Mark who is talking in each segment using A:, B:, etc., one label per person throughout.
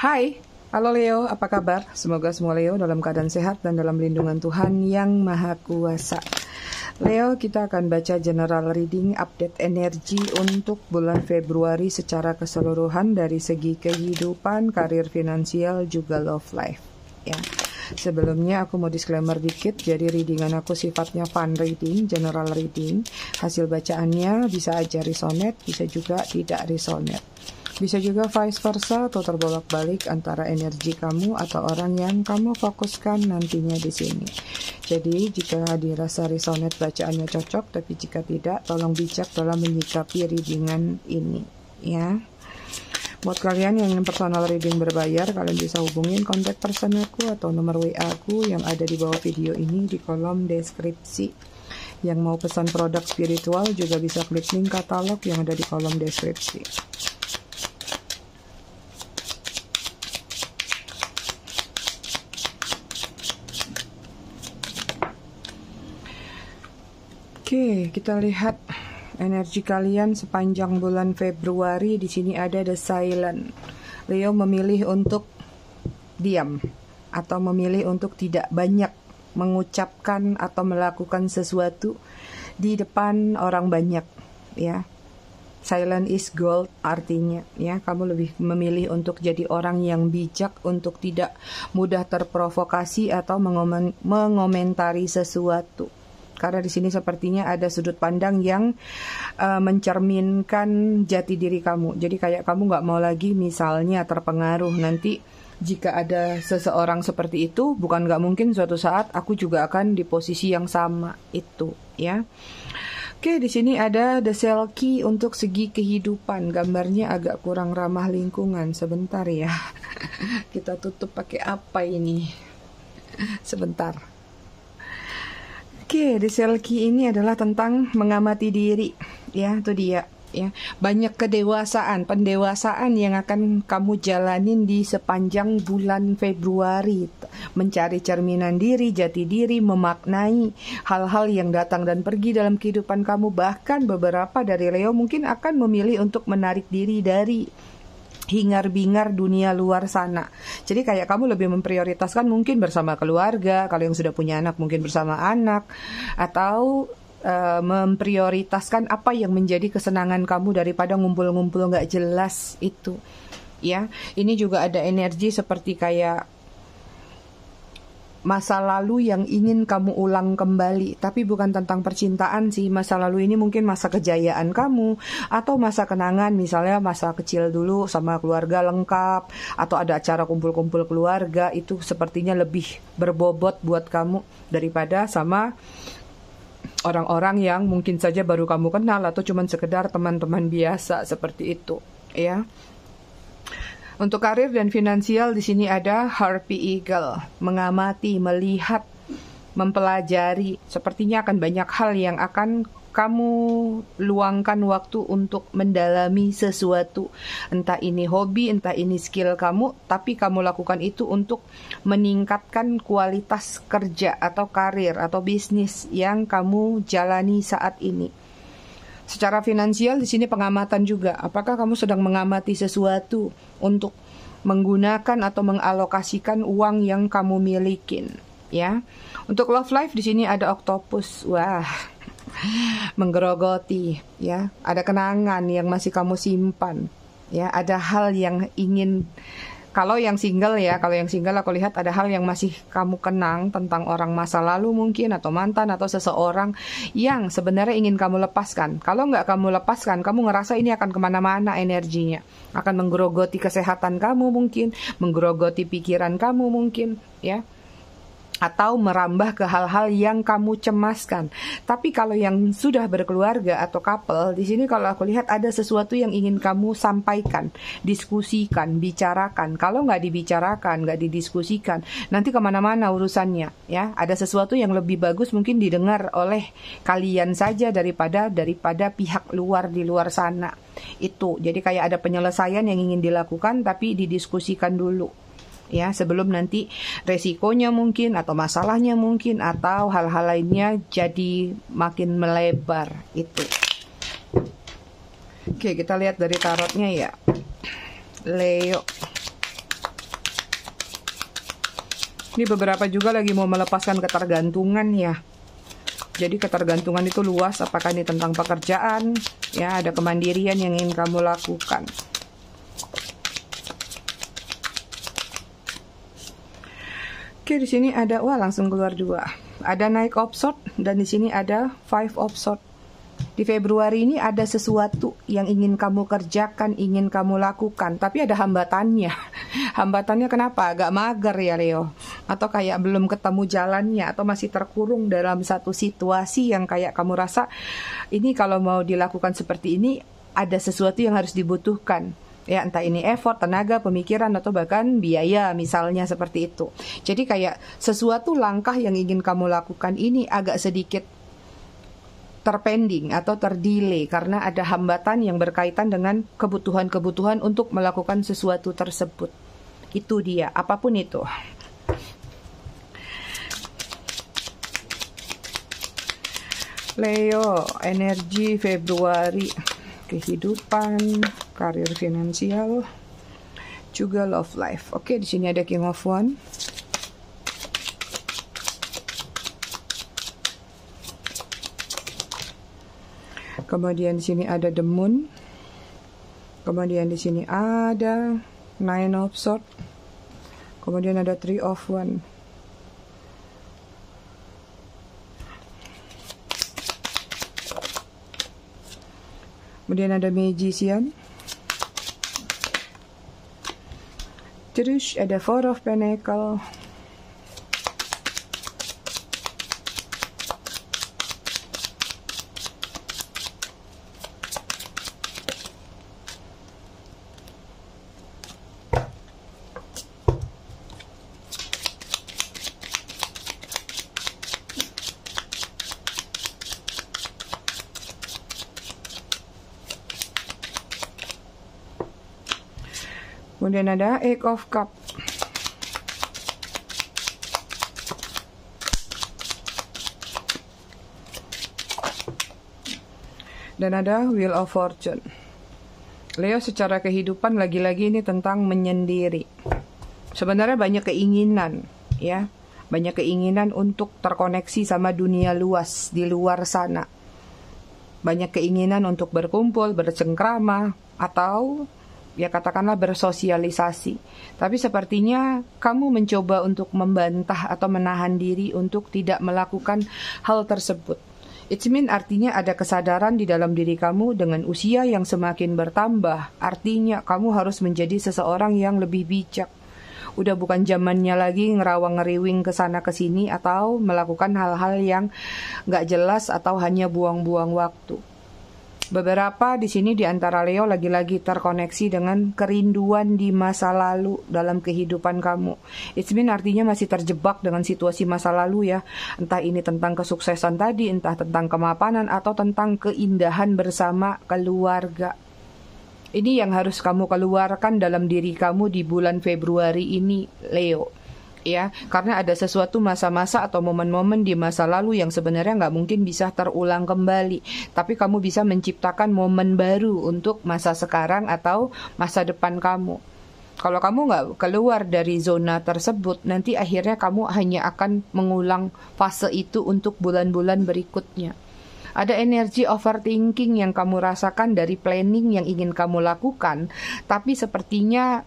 A: Hai, halo Leo, apa kabar? Semoga semua Leo dalam keadaan sehat dan dalam lindungan Tuhan yang Maha Kuasa. Leo, kita akan baca general reading update energi untuk bulan Februari secara keseluruhan dari segi kehidupan, karir, finansial, juga love life. Ya. Sebelumnya aku mau disclaimer dikit, jadi readingan aku sifatnya fun reading, general reading. Hasil bacaannya bisa aja resonate, bisa juga tidak resonate. Bisa juga vice versa atau terbolak-balik antara energi kamu atau orang yang kamu fokuskan nantinya di sini. Jadi jika dirasa resonate bacaannya cocok, tapi jika tidak, tolong bijak dalam menyikapi readingan ini, ya. Buat kalian yang ingin personal reading berbayar, kalian bisa hubungin kontak person aku atau nomor WA aku yang ada di bawah video ini di kolom deskripsi. Yang mau pesan produk spiritual juga bisa klik link katalog yang ada di kolom deskripsi. Oke, kita lihat energi kalian sepanjang bulan Februari. Di sini ada the silent. Leo memilih untuk diam atau memilih untuk tidak banyak mengucapkan atau melakukan sesuatu di depan orang banyak, ya. Silent is gold artinya, ya. Kamu lebih memilih untuk jadi orang yang bijak, untuk tidak mudah terprovokasi atau mengomentari sesuatu. Karena di sini sepertinya ada sudut pandang yang mencerminkan jati diri kamu. Jadi kayak kamu nggak mau lagi misalnya terpengaruh nanti jika ada seseorang seperti itu, bukan nggak mungkin suatu saat aku juga akan di posisi yang sama itu, ya. Oke, di sini ada the selkie untuk segi kehidupan. Gambarnya agak kurang ramah lingkungan. Sebentar ya. Kita tutup pakai apa ini? Sebentar. Oke, the selkie ini adalah tentang mengamati diri, ya, itu dia, ya. Banyak kedewasaan, pendewasaan yang akan kamu jalanin di sepanjang bulan Februari. Mencari cerminan diri, jati diri, memaknai hal-hal yang datang dan pergi dalam kehidupan kamu. Bahkan beberapa dari Leo mungkin akan memilih untuk menarik diri dari hingar-bingar dunia luar sana. Jadi kayak kamu lebih memprioritaskan mungkin bersama keluarga, kalau yang sudah punya anak mungkin bersama anak, atau memprioritaskan apa yang menjadi kesenangan kamu daripada ngumpul-ngumpul nggak jelas itu, ya. Ini juga ada energi seperti kayak masa lalu yang ingin kamu ulang kembali, tapi bukan tentang percintaan sih. Masa lalu ini mungkin masa kejayaan kamu, atau masa kenangan, misalnya masa kecil dulu sama keluarga lengkap, atau ada acara kumpul-kumpul keluarga, itu sepertinya lebih berbobot buat kamu daripada sama orang-orang yang mungkin saja baru kamu kenal, atau cuman sekedar teman-teman biasa seperti itu, ya. Untuk karir dan finansial di sini ada Harpy Eagle, mengamati, melihat, mempelajari. Sepertinya akan banyak hal yang akan kamu luangkan waktu untuk mendalami sesuatu. Entah ini hobi, entah ini skill kamu, tapi kamu lakukan itu untuk meningkatkan kualitas kerja atau karir atau bisnis yang kamu jalani saat ini. Secara finansial di sini pengamatan juga. Apakah kamu sedang mengamati sesuatu untuk menggunakan atau mengalokasikan uang yang kamu milikin, ya. Untuk love life di sini ada octopus. Wah, menggerogoti, ya. Ada kenangan yang masih kamu simpan, ya. Ada hal yang ingin. Kalau yang single aku lihat ada hal yang masih kamu kenang tentang orang masa lalu mungkin, atau mantan, atau seseorang yang sebenarnya ingin kamu lepaskan. Kalau nggak kamu lepaskan, kamu ngerasa ini akan kemana-mana energinya. Akan menggerogoti kesehatan kamu mungkin, menggerogoti pikiran kamu mungkin, ya. Atau merambah ke hal-hal yang kamu cemaskan. Tapi kalau yang sudah berkeluarga atau couple, di sini kalau aku lihat ada sesuatu yang ingin kamu sampaikan, diskusikan, bicarakan. Kalau nggak dibicarakan, nggak didiskusikan, nanti kemana-mana urusannya, ya. Ada sesuatu yang lebih bagus mungkin didengar oleh kalian saja daripada pihak luar di luar sana. Itu, jadi kayak ada penyelesaian yang ingin dilakukan, tapi didiskusikan dulu, ya, sebelum nanti resikonya mungkin atau masalahnya mungkin atau hal-hal lainnya jadi makin melebar itu. Oke, kita lihat dari tarotnya ya, Leo. Ini beberapa juga lagi mau melepaskan ketergantungan ya. Jadi ketergantungan itu luas, apakah ini tentang pekerjaan, ya ada kemandirian yang ingin kamu lakukan. Oke, di sini ada, wah langsung keluar 2. Ada Knight of Swords dan di sini ada Five of Swords. Di Februari ini ada sesuatu yang ingin kamu kerjakan, ingin kamu lakukan, tapi ada hambatannya. Hambatannya kenapa? Agak mager ya Leo. Atau kayak belum ketemu jalannya, atau masih terkurung dalam satu situasi yang kayak kamu rasa, ini kalau mau dilakukan seperti ini, ada sesuatu yang harus dibutuhkan. Ya, entah ini effort, tenaga, pemikiran, atau bahkan biaya, misalnya seperti itu. Jadi kayak sesuatu langkah yang ingin kamu lakukan ini agak sedikit terpending atau terdelay karena ada hambatan yang berkaitan dengan kebutuhan-kebutuhan untuk melakukan sesuatu tersebut. Itu dia, apapun itu. Leo, energi Februari, kehidupan, karir finansial, juga love life. Oke, di sini ada King of Wands. Kemudian di sini ada The Moon. Kemudian di sini ada Nine of Swords. Kemudian ada Three of Wands. Kemudian ada Magician. Terus ada Four of Pentacles. Kemudian ada Eight of Cups. Dan ada Wheel of Fortune. Leo, secara kehidupan lagi-lagi ini tentang menyendiri. Sebenarnya banyak keinginan, ya. Banyak keinginan untuk terkoneksi sama dunia luas di luar sana. Banyak keinginan untuk berkumpul, bercengkrama, atau ya katakanlah bersosialisasi. Tapi sepertinya kamu mencoba untuk membantah atau menahan diri untuk tidak melakukan hal tersebut. It means artinya ada kesadaran di dalam diri kamu dengan usia yang semakin bertambah. Artinya kamu harus menjadi seseorang yang lebih bijak. Udah bukan zamannya lagi ngerawang-ngeriwing ke sana ke sini atau melakukan hal-hal yang nggak jelas atau hanya buang-buang waktu. Beberapa di sini di antara Leo lagi-lagi terkoneksi dengan kerinduan di masa lalu dalam kehidupan kamu. It means artinya masih terjebak dengan situasi masa lalu ya. Entah ini tentang kesuksesan tadi, entah tentang kemapanan atau tentang keindahan bersama keluarga. Ini yang harus kamu keluarkan dalam diri kamu di bulan Februari ini, Leo. Ya, karena ada sesuatu masa-masa atau momen-momen di masa lalu yang sebenarnya nggak mungkin bisa terulang kembali. Tapi kamu bisa menciptakan momen baru untuk masa sekarang atau masa depan kamu. Kalau kamu nggak keluar dari zona tersebut, nanti akhirnya kamu hanya akan mengulang fase itu untuk bulan-bulan berikutnya. Ada energi overthinking yang kamu rasakan dari planning yang ingin kamu lakukan, tapi sepertinya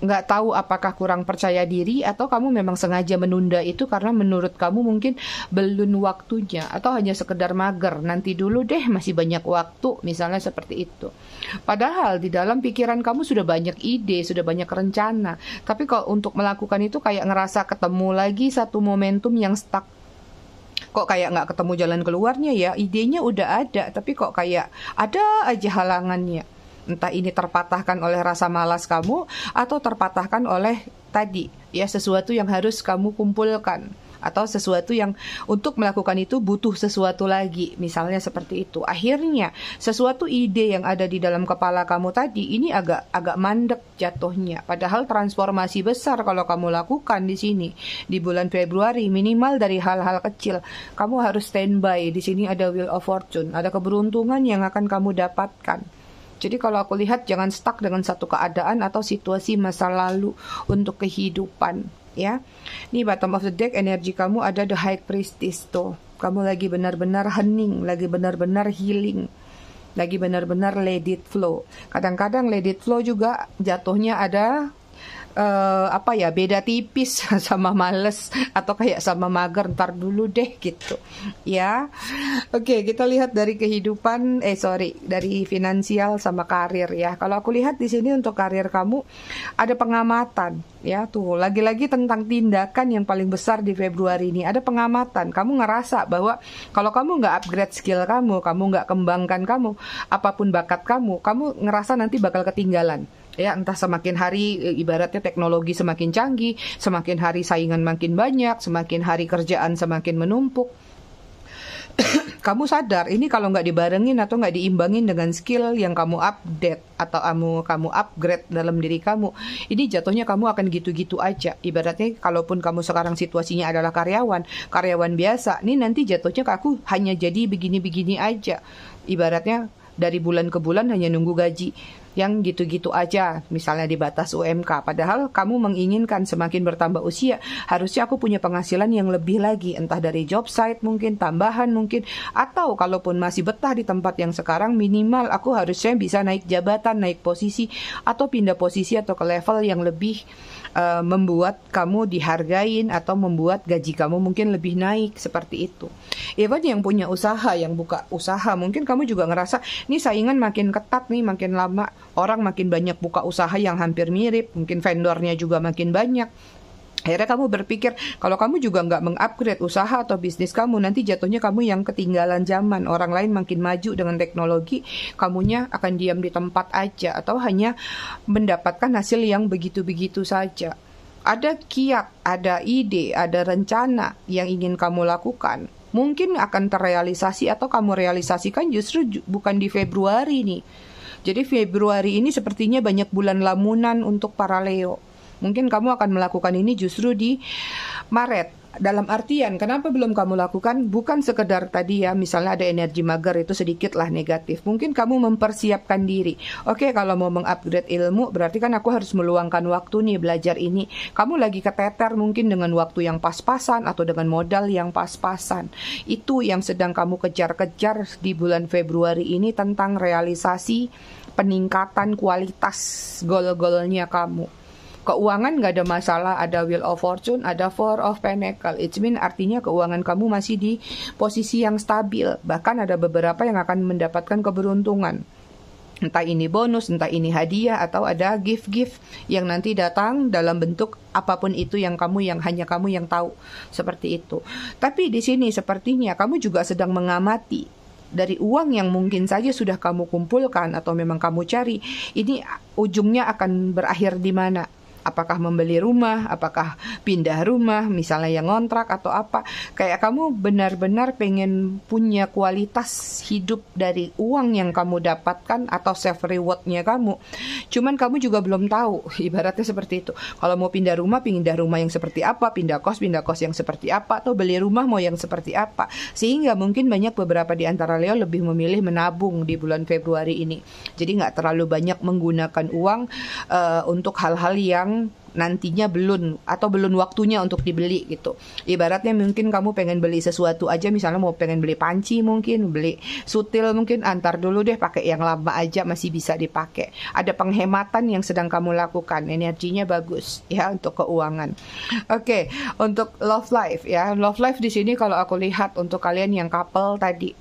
A: nggak tahu apakah kurang percaya diri atau kamu memang sengaja menunda itu karena menurut kamu mungkin belum waktunya atau hanya sekedar mager, nanti dulu deh masih banyak waktu, misalnya seperti itu. Padahal di dalam pikiran kamu sudah banyak ide, sudah banyak rencana, tapi kalau untuk melakukan itu kayak ngerasa ketemu lagi satu momentum yang stuck. Kok kayak nggak ketemu jalan keluarnya ya, idenya udah ada tapi kok kayak ada aja halangannya. Entah ini terpatahkan oleh rasa malas kamu atau terpatahkan oleh tadi ya sesuatu yang harus kamu kumpulkan atau sesuatu yang untuk melakukan itu butuh sesuatu lagi, misalnya seperti itu. Akhirnya sesuatu ide yang ada di dalam kepala kamu tadi ini agak mandek jatuhnya. Padahal transformasi besar kalau kamu lakukan di sini di bulan Februari, minimal dari hal-hal kecil. Kamu harus standby. Di sini ada Wheel of Fortune, ada keberuntungan yang akan kamu dapatkan. Jadi kalau aku lihat jangan stuck dengan satu keadaan atau situasi masa lalu untuk kehidupan. ya. Nih bottom of the deck, energi kamu ada the High Priestess tuh. Kamu lagi benar-benar hening, lagi benar-benar healing, lagi benar-benar let it flow. Kadang-kadang let it flow juga jatuhnya ada beda tipis sama males atau kayak sama mager, ntar dulu deh gitu ya. Oke, kita lihat dari kehidupan dari finansial sama karir ya. Kalau aku lihat di sini untuk karir kamu ada pengamatan ya, tuh lagi-lagi tentang tindakan yang paling besar di Februari ini. Ada pengamatan, kamu ngerasa bahwa kalau kamu nggak upgrade skill kamu nggak kembangkan apapun bakat kamu ngerasa nanti bakal ketinggalan. Ya, entah semakin hari ibaratnya teknologi semakin canggih, semakin hari saingan makin banyak, semakin hari kerjaan semakin menumpuk. Kamu sadar ini kalau nggak dibarengin atau nggak diimbangin dengan skill yang kamu update atau kamu upgrade dalam diri kamu, ini jatuhnya kamu akan gitu-gitu aja. Ibaratnya kalaupun kamu sekarang situasinya adalah karyawan biasa, ini nanti jatuhnya aku hanya jadi begini-begini aja. Ibaratnya dari bulan ke bulan hanya nunggu gaji yang gitu-gitu aja, misalnya di batas UMK. Padahal kamu menginginkan semakin bertambah usia, harusnya aku punya penghasilan yang lebih lagi, entah dari job site mungkin, tambahan mungkin, atau kalaupun masih betah di tempat yang sekarang, minimal aku harusnya bisa naik jabatan, naik posisi, atau pindah posisi atau ke level yang lebih membuat kamu dihargain atau membuat gaji kamu mungkin lebih naik, seperti itu. Even yang punya usaha, yang buka usaha, mungkin kamu juga ngerasa ini saingan makin ketat nih, makin lama orang makin banyak buka usaha yang hampir mirip, mungkin vendornya juga makin banyak. Akhirnya kamu berpikir kalau kamu juga nggak mengupgrade usaha atau bisnis kamu, nanti jatuhnya kamu yang ketinggalan zaman. Orang lain makin maju dengan teknologi, kamunya akan diam di tempat aja atau hanya mendapatkan hasil yang begitu-begitu saja. Ada kiat, ada ide, ada rencana yang ingin kamu lakukan. Mungkin akan terrealisasi atau kamu realisasikan justru bukan di Februari nih. Jadi Februari ini sepertinya banyak bulan lamunan untuk para Leo. Mungkin kamu akan melakukan ini justru di Maret. Dalam artian, kenapa belum kamu lakukan? Bukan sekedar tadi ya, misalnya ada energi mager itu sedikit lah negatif. Mungkin kamu mempersiapkan diri. Oke, kalau mau mengupgrade ilmu, berarti kan aku harus meluangkan waktu nih belajar ini. Kamu lagi keteter mungkin dengan waktu yang pas-pasan atau dengan modal yang pas-pasan. Itu yang sedang kamu kejar-kejar di bulan Februari ini tentang realisasi peningkatan kualitas goal-goalnya kamu. Keuangan nggak ada masalah, ada Wheel of Fortune, ada Four of Pentacles. It means artinya keuangan kamu masih di posisi yang stabil. Bahkan ada beberapa yang akan mendapatkan keberuntungan. Entah ini bonus, entah ini hadiah, atau ada gift-gift yang nanti datang dalam bentuk apapun itu yang hanya kamu yang tahu. Seperti itu. Tapi di sini sepertinya kamu juga sedang mengamati dari uang yang mungkin saja sudah kamu kumpulkan atau memang kamu cari, ini ujungnya akan berakhir di mana? Apakah membeli rumah, apakah pindah rumah, misalnya yang ngontrak atau apa. Kayak kamu benar-benar pengen punya kualitas hidup dari uang yang kamu dapatkan atau self rewardnya kamu. Cuman kamu juga belum tahu, ibaratnya seperti itu. Kalau mau pindah rumah yang seperti apa, pindah kos yang seperti apa, atau beli rumah mau yang seperti apa. Sehingga mungkin banyak beberapa di antara Leo lebih memilih menabung di bulan Februari ini. Jadi nggak terlalu banyak menggunakan uang untuk hal-hal yang nantinya belum waktunya untuk dibeli gitu. Ibaratnya mungkin kamu pengen beli sesuatu aja, misalnya mau pengen beli panci, mungkin beli sutil, mungkin antar dulu deh pakai yang lama aja masih bisa dipakai. Ada penghematan yang sedang kamu lakukan, energinya bagus ya untuk keuangan. Oke, untuk love life ya. Love life di sini kalau aku lihat untuk kalian yang couple tadi,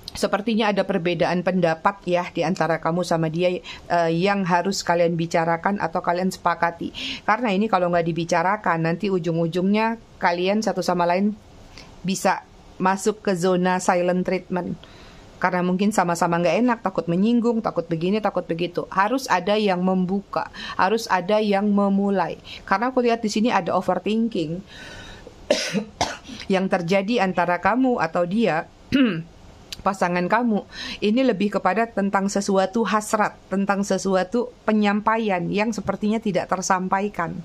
A: sepertinya ada perbedaan pendapat ya di antara kamu sama dia yang harus kalian bicarakan atau kalian sepakati. Karena ini kalau nggak dibicarakan, nanti ujung-ujungnya kalian satu sama lain bisa masuk ke zona silent treatment. Karena mungkin sama-sama nggak enak, takut menyinggung, takut begini, takut begitu. Harus ada yang membuka, harus ada yang memulai. Karena aku lihat di sini ada overthinking yang terjadi antara kamu atau dia. Pasangan kamu ini lebih kepada tentang sesuatu hasrat, tentang sesuatu penyampaian yang sepertinya tidak tersampaikan.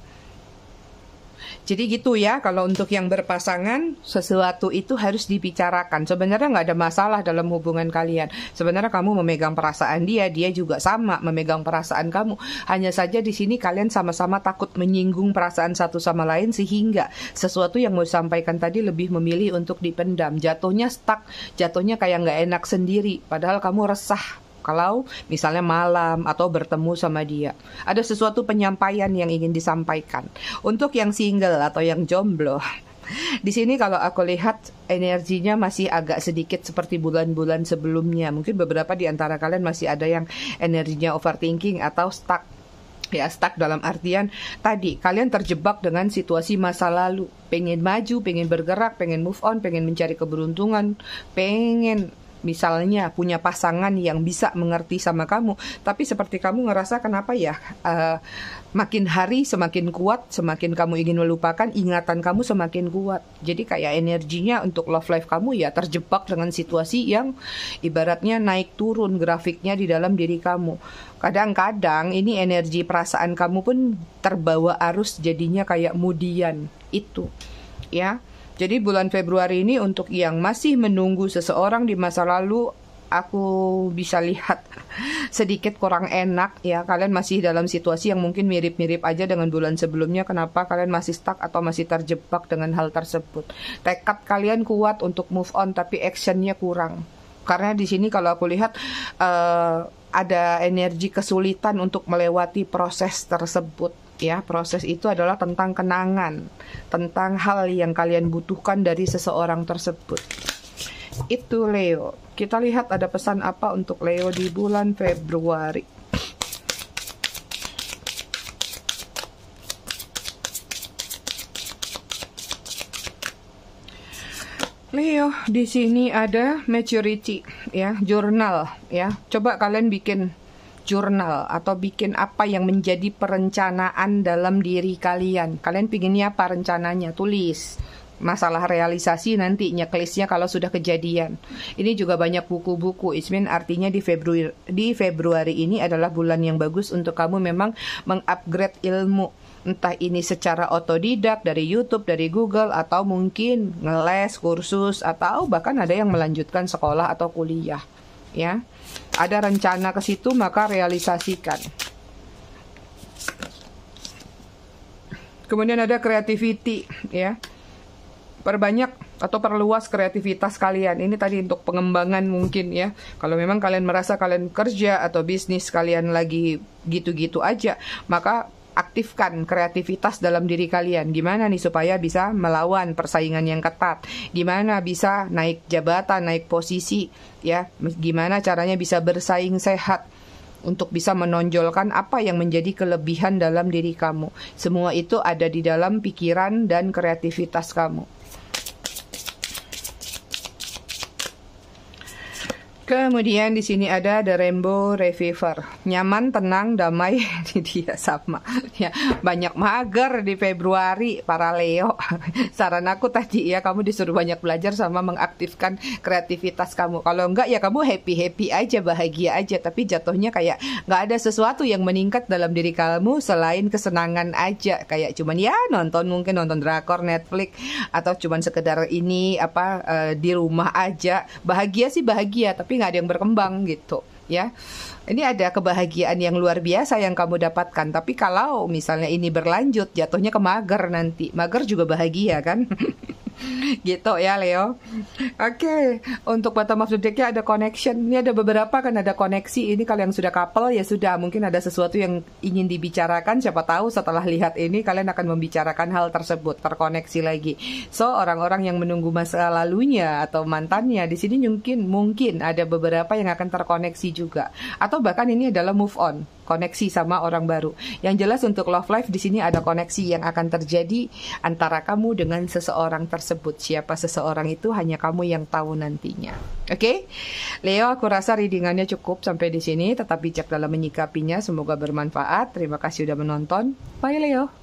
A: Jadi gitu ya, kalau untuk yang berpasangan, sesuatu itu harus dibicarakan. Sebenarnya nggak ada masalah dalam hubungan kalian. Sebenarnya kamu memegang perasaan dia, dia juga sama memegang perasaan kamu. Hanya saja di sini kalian sama-sama takut menyinggung perasaan satu sama lain, sehingga sesuatu yang mau disampaikan tadi lebih memilih untuk dipendam. Jatuhnya stuck, jatuhnya kayak nggak enak sendiri. Padahal kamu resah kalau misalnya malam atau bertemu sama dia. Ada sesuatu penyampaian yang ingin disampaikan. Untuk yang single atau yang jomblo, di sini kalau aku lihat energinya masih agak sedikit seperti bulan-bulan sebelumnya. Mungkin beberapa di antara kalian masih ada yang energinya overthinking atau stuck. Ya, stuck dalam artian tadi kalian terjebak dengan situasi masa lalu. Pengen maju, pengen bergerak, pengen move on, pengen mencari keberuntungan, pengen misalnya punya pasangan yang bisa mengerti sama kamu, tapi seperti kamu ngerasa kenapa ya makin hari semakin kuat, semakin kamu ingin melupakan, ingatan kamu semakin kuat. Jadi kayak energinya untuk love life kamu ya terjebak dengan situasi yang ibaratnya naik turun grafiknya di dalam diri kamu. Kadang-kadang ini energi perasaan kamu pun terbawa arus, jadinya kayak mudian itu ya. Jadi bulan Februari ini untuk yang masih menunggu seseorang di masa lalu, aku bisa lihat sedikit kurang enak ya. Kalian masih dalam situasi yang mungkin mirip-mirip aja dengan bulan sebelumnya. Kenapa kalian masih stuck atau masih terjebak dengan hal tersebut? Tekad kalian kuat untuk move on, tapi actionnya kurang. Karena di sini kalau aku lihat ada energi kesulitan untuk melewati proses tersebut. Ya, proses itu adalah tentang kenangan, tentang hal yang kalian butuhkan dari seseorang tersebut. Itu Leo. Kita lihat ada pesan apa untuk Leo di bulan Februari. Leo, di sini ada maturity, ya, jurnal, ya. Coba kalian bikin jurnal atau bikin apa yang menjadi perencanaan dalam diri kalian. Kalian pinginnya apa rencananya? Tulis. Masalah realisasi nanti checklistnya kalau sudah kejadian. Ini juga banyak buku-buku. Ismin artinya di Februari ini adalah bulan yang bagus untuk kamu memang mengupgrade ilmu. Entah ini secara otodidak dari YouTube, dari Google, atau mungkin ngeles, kursus, atau bahkan ada yang melanjutkan sekolah atau kuliah. Ya, ada rencana ke situ maka realisasikan. Kemudian ada creativity, ya. Perbanyak atau perluas kreativitas kalian. Ini tadi untuk pengembangan mungkin ya. Kalau memang kalian merasa kalian kerja atau bisnis kalian lagi gitu-gitu aja, maka aktifkan kreativitas dalam diri kalian. Gimana nih supaya bisa melawan persaingan yang ketat? Gimana bisa naik jabatan, naik posisi? Ya, gimana caranya bisa bersaing sehat untuk bisa menonjolkan apa yang menjadi kelebihan dalam diri kamu. Semua itu ada di dalam pikiran dan kreativitas kamu. Kemudian di sini ada The Rainbow Reviver. Nyaman, tenang, damai. Ini dia sama. Ya, banyak mager di Februari para Leo. Saran aku tadi ya, kamu disuruh banyak belajar sama mengaktifkan kreativitas kamu. Kalau enggak ya kamu happy-happy aja, bahagia aja. Tapi jatuhnya kayak nggak ada sesuatu yang meningkat dalam diri kamu selain kesenangan aja. Kayak cuman ya nonton, mungkin nonton drakor, Netflix, atau cuman sekedar ini di rumah aja. Bahagia sih bahagia, tapi nggak ada yang berkembang gitu ya. Ini ada kebahagiaan yang luar biasa yang kamu dapatkan, tapi kalau misalnya ini berlanjut jatuhnya ke mager nanti. Mager juga bahagia kan. Gitu ya Leo. Oke, untuk bottom of the deck-nya ada connection. Ini ada beberapa kan, ada koneksi. Ini kalau yang sudah couple ya sudah, mungkin ada sesuatu yang ingin dibicarakan. Siapa tahu setelah lihat ini kalian akan membicarakan hal tersebut, terkoneksi lagi. So orang-orang yang menunggu masa lalunya atau mantannya di sini mungkin ada beberapa yang akan terkoneksi juga. Atau bahkan ini adalah move on, koneksi sama orang baru. Yang jelas untuk love life di sini ada koneksi yang akan terjadi antara kamu dengan seseorang tersebut. Siapa seseorang itu hanya kamu yang tahu nantinya. Oke? Leo, aku rasa readingannya cukup sampai di sini. Tetap bijak dalam menyikapinya. Semoga bermanfaat. Terima kasih sudah menonton. Bye Leo.